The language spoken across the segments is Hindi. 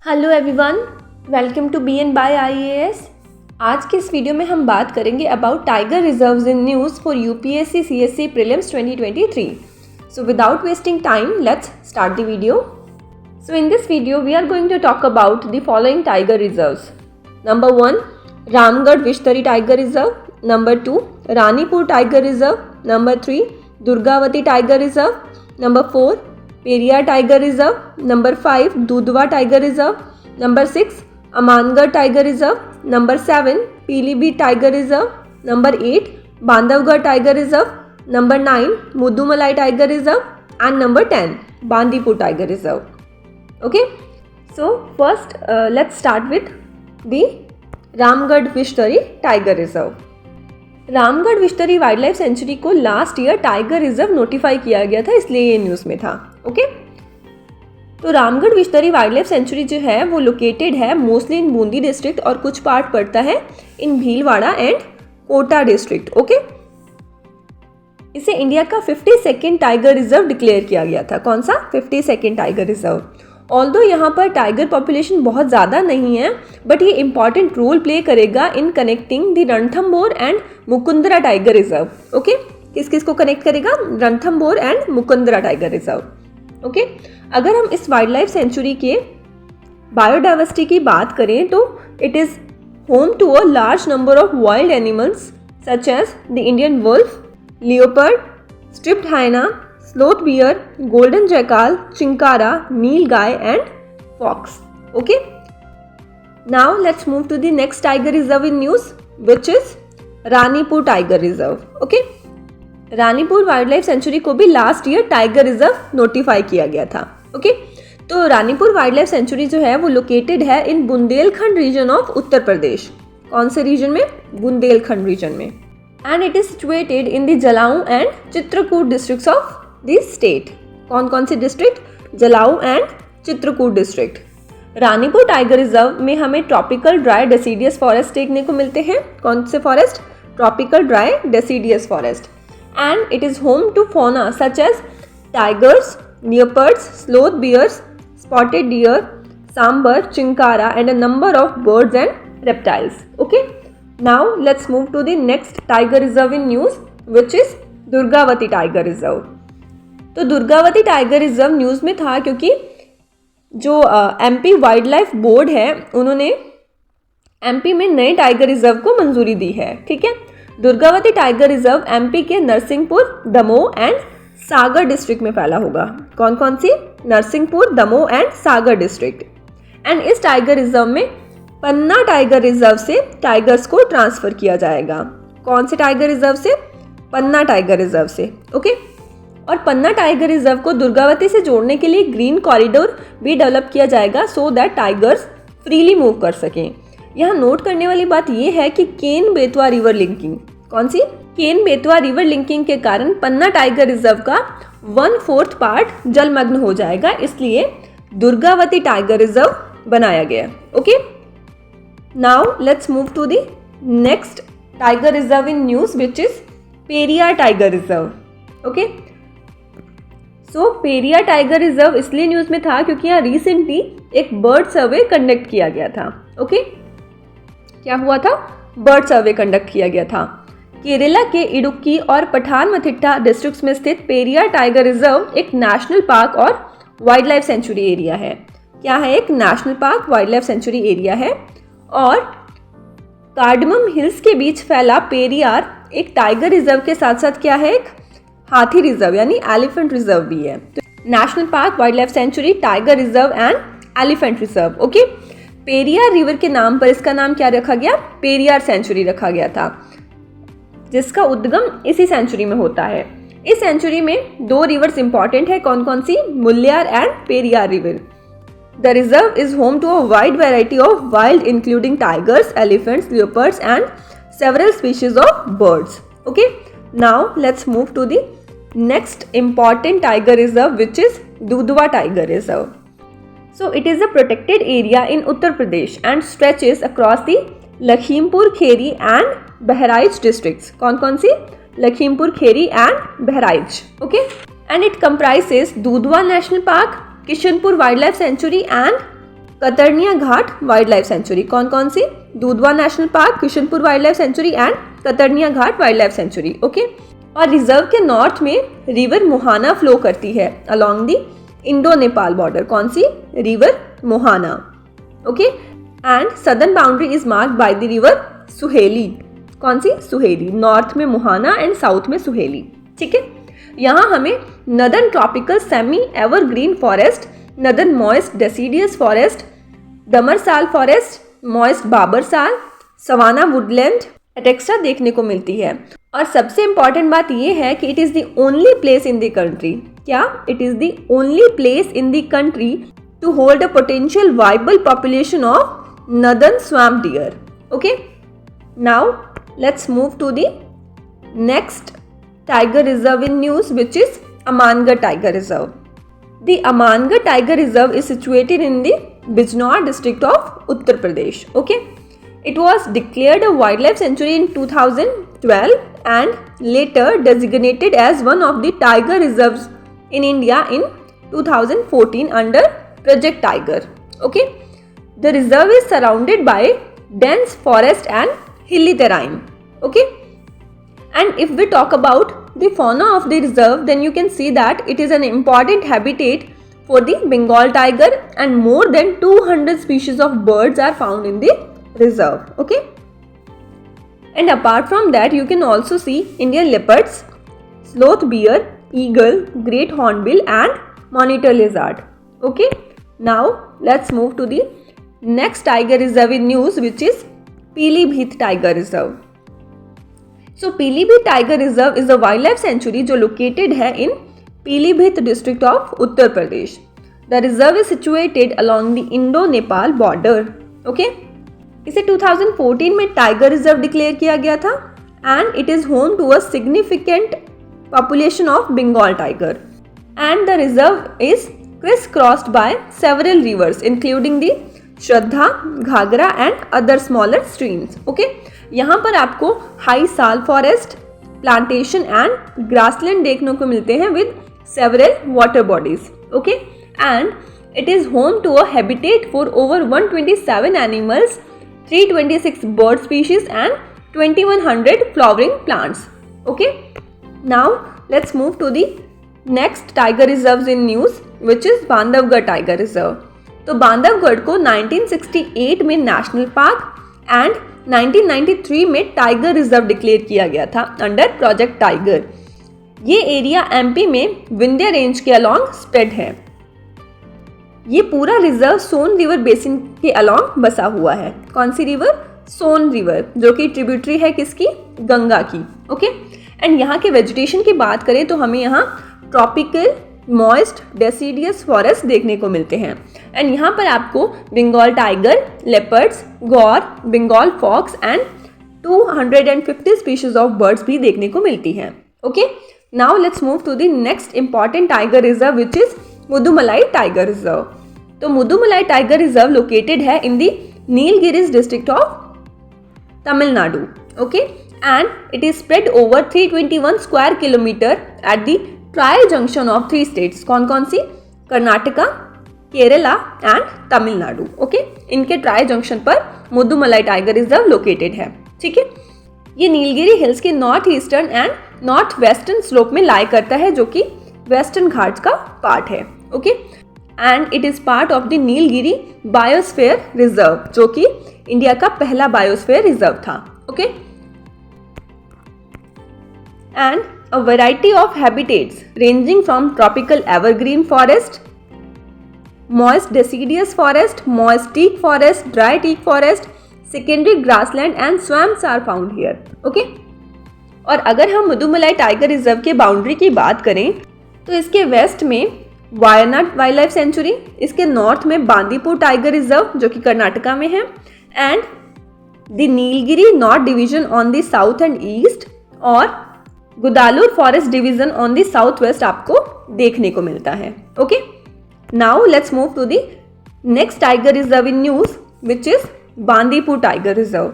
Hello everyone, welcome to B N by IAS। आज के इस वीडियो में हम बात करेंगे about tiger reserves in news for UPSC CSE prelims 2023। So without wasting time, let's start the video. So in this video we are going to talk about the following tiger reserves. Number 1, Ramgarh Vishdhari tiger reserve. Number 2, Ranipur tiger reserve. Number 3, Durgavati tiger reserve. Number 4, Periyar tiger reserve. Number 5, Dudhwa tiger reserve. Number 6, Amangarh tiger reserve. Number 7, Pilibhit tiger reserve. Number 8, Bandhavgarh tiger reserve. Number 9, Mudumalai tiger reserve. And number 10, Bandipur tiger reserve. Okay, so first let's start with the Ramgarh Vishdhari tiger reserve. Ramgarh Vishdhari wildlife sanctuary को last year tiger reserve notify किया गया था, इसलिए ये न्यूज़ में था। ओके, तो Ramgarh Vishdhari wildlife century जो है वो लोकेटेड है मोस्टली इन बूंदी डिस्ट्रिक्ट और कुछ पार्ट पड़ता है in Bhilwara and Kota district. Okay, इसे इंडिया का 52nd टाइगर रिजर्व डिक्लेयर किया गया था। कौन सा? 52nd tiger reserve. ऑल्दो यहाँ पर टाइगर पॉपुलेशन बहुत ज़्यादा नहीं है, बट ये इंपॉर्टेंट रोल प्ले करेगा in connecting the Ranthambore and Mukundra tiger reserve. Okay, किस किस को कनेक्ट करेगा? Ranthambore and Mukundra tiger reserve. Okay, अगर हम इस वाइल्ड लाइफ सेंचुरी के बायोडाइवर्सिटी की बात करें तो it is home to a large number of wild animals such as the Indian wolf, leopard, striped hyena, sloth bear, golden jackal, chinkara, nilgai and fox. Okay, now let's move to the next tiger reserve in news which is Ranipur tiger reserve. Okay, Ranipur wild life sanctuary को भी last year tiger reserve notify किया गया था। ओके, तो रानीपुर वाइल्ड लाइफ सेंचुरी जो है वो लोकेटेड है in Bundelkhand region of Uttar Pradesh. कौन से रीजन में? बुंदेलखंड रीजन में। And it is situated in the Jalaun and Chitrakoot districts of this state. कौन कौन से district? Jalaun and Chitrakoot district. Ranipur tiger reserve में हमें ट्रॉपिकल ड्राई डेसिडियस फॉरेस्ट देखने को मिलते हैं। कौन से forest? Tropical dry deciduous forest. And it is home to fauna such as tigers, leopards, sloth bears, spotted deer, sambar, chinkara and a number of birds and reptiles. Okay, now let's move to the next tiger reserve in news which is Durgavati tiger reserve. तो दुर्गावती टाइगर रिजर्व न्यूज़ में था क्योंकि जो MP वाइल्ड लाइफ बोर्ड है उन्होंने MP में नए टाइगर रिजर्व को मंजूरी दी है। ठीक है, दुर्गावती टाइगर रिजर्व MP के नरसिंहपुर, दमोह एंड सागर डिस्ट्रिक्ट में फैला होगा। कौन कौन सी? Narsinghpur, Damoh and Sagar district. And इस टाइगर रिजर्व में पन्ना टाइगर रिजर्व से टाइगर्स को ट्रांसफर किया जाएगा। कौन से टाइगर रिजर्व से? पन्ना टाइगर रिजर्व से। ओके, और पन्ना टाइगर रिजर्व को दुर्गावती से जोड़ने के लिए ग्रीन कॉरिडोर भी डेवलप किया जाएगा so that tigers freely move कर सकें। यहाँ नोट करने वाली बात यह है कि केन बेतवा रिवर लिंकिंग, कौन सी? केन बेतवा रिवर लिंकिंग के कारण पन्ना टाइगर रिजर्व का 1/4 पार्ट जलमग्न हो जाएगा, इसलिए दुर्गावती टाइगर रिजर्व बनाया गया। Okay, now let's move to the next tiger reserve in news which is Periyar tiger reserve. Okay, so Periyar tiger reserve इसलिए न्यूज़ में था क्योंकि यहाँ रिसेंटली एक बर्ड सर्वे कंडक्ट किया गया था। ओके, क्या हुआ था? बर्ड सर्वे कंडक्ट किया गया था। केरला के इडुक्की और पठानमथिट्टा डिस्ट्रिक्ट्स में स्थित पेरियार टाइगर रिजर्व एक नेशनल पार्क और वाइल्ड लाइफ सेंचुरी एरिया है। क्या है? एक national park, wild life sanctuary area है। और कार्डमम हिल्स के बीच फैला पेरियार एक टाइगर रिजर्व के साथ साथ क्या है? एक हाथी रिजर्व यानी एलिफेंट रिजर्व भी है। तो national park, wild life sanctuary, tiger reserve and elephant reserve. Okay, Periyar river के नाम पर इसका नाम क्या रखा गया? पेरियार सेंचुरी रखा गया था, जिसका उद्गम इसी सेंचुरी में होता है। इस सेंचुरी में 2 रिवर्स इंपॉर्टेंट है। कौन कौन सी? Mullaiyar and Periyar river. The reserve is home to a wide variety of wild including tigers, elephants, leopards and several species of birds. Okay, now let's move to the next important tiger reserve which is Dudhwa tiger reserve. So it is a protected area in Uttar Pradesh and stretches across the Lakhimpur Kheri and Bahraich districts. कौन कौन सी? Lakhimpur Kheri and Bahraich. Okay, and it comprises Dudhwa national park, Kishanpur wildlife sanctuary and Katarnia Ghat wildlife sanctuary. कौन कौन सी? Dudhwa national park, Kishanpur wildlife sanctuary and Katarnia Ghat wildlife sanctuary. Okay, और रिजर्व के नॉर्थ में रिवर मोहाना फ्लो करती है along the Indo Nepal border. कौन सी? River Mohana. Okay, and southern boundary is marked by the river Suheli. कौन सी? सुहेली। नॉर्थ में मोहाना एंड साउथ में सुहेली। ठीक है, यहाँ हमें northern tropical semi evergreen forest, northern moist deciduous forest, दमरसाल फॉरेस्ट, मॉइस्ट बाबरसाल, सवाना वुडलैंड एटेक्स्ट्रा देखने को मिलती है। और सबसे इंपॉर्टेंट बात यह है कि it is the only place in the country, क्या? It is the only place in the country to hold a potential viable population of northern swamp deer. Okay, now let's move to the next tiger reserve in news, which is Amangarh Tiger Reserve. The Amangarh Tiger Reserve is situated in the Bijnor district of Uttar Pradesh. Okay, it was declared a wildlife sanctuary in 2012 and later designated as one of the tiger reserves in India in 2014 under Project Tiger. Okay, the reserve is surrounded by dense forest and hilly terrain. Okay, and if we talk about the fauna of the reserve, then you can see that it is an important habitat for the Bengal tiger and more than 200 species of birds are found in the reserve. Okay, and apart from that you can also see Indian leopards, sloth bear, eagle, great hornbill and monitor lizard. Okay, now let's move to the next tiger reserve in news, which is Pilibhit Tiger Reserve. So Pilibhit Tiger Reserve is a wildlife sanctuary जो located है in Pilibhit district of Uttar Pradesh. The reserve is situated along the Indo-Nepal border. Okay, इसे 2014 में टाइगर रिजर्व डिक्लेयर किया गया था and it is home to a significant population of Bengal tiger. And the reserve is crisscrossed by several rivers including the Shraddha, Ghagra and other smaller streams. Okay, यहाँ पर आपको हाई साल फॉरेस्ट, प्लांटेशन एंड ग्रासलैंड देखने को मिलते हैं with several water bodies. Okay, and it is home to a habitat for over 127 animals, 326 bird species and 2100 flowering plants. Okay, now let's move to the next tiger reserve in news, which is Bandhavgarh tiger reserve. तो बांधवगढ़ को 1968 में नेशनल पार्क एंड 1993 में टाइगर रिजर्व डिक्लेयर किया गया था अंडर प्रोजेक्ट टाइगर. ये एरिया एमपी में विंध्य रेंज के अलॉन्ग स्प्रेड है. ये पूरा रिजर्व सोन रिवर बेसिन के अलॉन्ग बसा हुआ है. कौन सी रिवर? सोन रिवर, जो कि ट्रिब्यूटरी है किसकी? गंगा की. ओके, एंड यहाँ के वेजिटेशन की बात करें तो हमें यहाँ ट्रॉपिकल मॉइस्ट डेसिडियस फॉरेस्ट देखने को मिलते हैं. एंड यहाँ पर आपको Bengal tiger, leopards, gaur, Bengal fox and 250 species of birds भी देखने को मिलती हैं. Okay, now let's move to the next important tiger reserve, which is Mudumalai tiger reserve. तो मुदुमलाई टाइगर रिजर्व लोकेटेड है in the Nilgiris district of Tamil Nadu. Okay, and it is spread over 321 square kilometre at the tri junction of 3 states. कौन कौन सी? कर्नाटका, केरला एंड तमिलनाडु. ओके, इनके ट्राई जंक्शन पर मुदुमलाई टाइगर रिजर्व लोकेटेड है. ठीक है, ये नीलगिरी हिल्स के north eastern and north western slope में लाई करता है, जो कि वेस्टर्न घाट्स का पार्ट है. Okay, and it is part of the Nilgiri biosphere reserve, जो कि इंडिया का पहला बायोस्फीयर रिजर्व था. Okay, and a variety of habitats ranging from tropical evergreen forest, moist deciduous forest, moist teak forest, dry teak forest, secondary grassland and swamps are found here. Okay, और अगर हम मुदुमलाई टाइगर रिजर्व के बाउंड्री की बात करें तो इसके वेस्ट में वायनाड वाइल्ड लाइफ सेंचुरी, इसके नॉर्थ में बांदीपुर टाइगर रिजर्व जो कि कर्नाटका में है, and the Nilgiri north division on the south and east, और Gudalur forest division on the south west आपको देखने को मिलता है. Okay, now let's move to the next tiger reserve in news, which is Bandipur tiger reserve.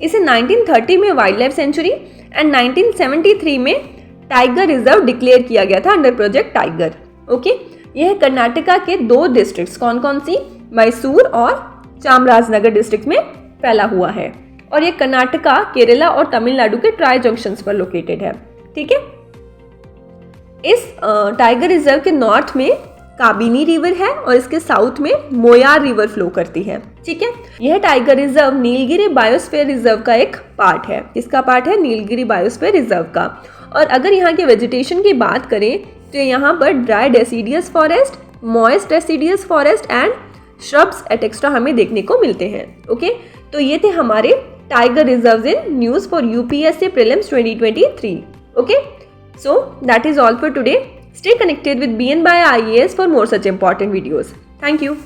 इसे 1930 में वाइल्ड लाइफ सेंचुरी एंड 1973 में टाइगर रिजर्व डिक्लेयर किया गया था अंडर प्रोजेक्ट टाइगर. ओके, यह कर्नाटका के 2 डिस्ट्रिक्ट्स, कौन कौन सी? मैसूर और चामराजनगर डिस्ट्रिक्ट में फैला हुआ है और ये कर्नाटका, केरला और तमिलनाडु के ट्राई जंक्शंस पर लोकेटेड है। ठीक है। इस टाइगर रिजर्व के नॉर्थ में काबिनी रिवर है और इसके साउथ में मोयार रिवर फ्लो करती है। ठीक है। यह tiger reserve Nilgiri biosphere reserve का एक पार्ट है। इसका पार्ट है नीलगिरी बायोस्फीयर रिजर्व का। और अगर यहाँ के वेजिटेशन की बात करें तो यहाँ पर dry deciduous forest, moist deciduous forest and shrubs etcetera हमें देखने को मिलते हैं। ओके, तो ये थे हमारे tiger reserves in news for UPSC prelims 2023। Okay, so that is all for today. Stay connected with BN by IAS for more such important videos. Thank you.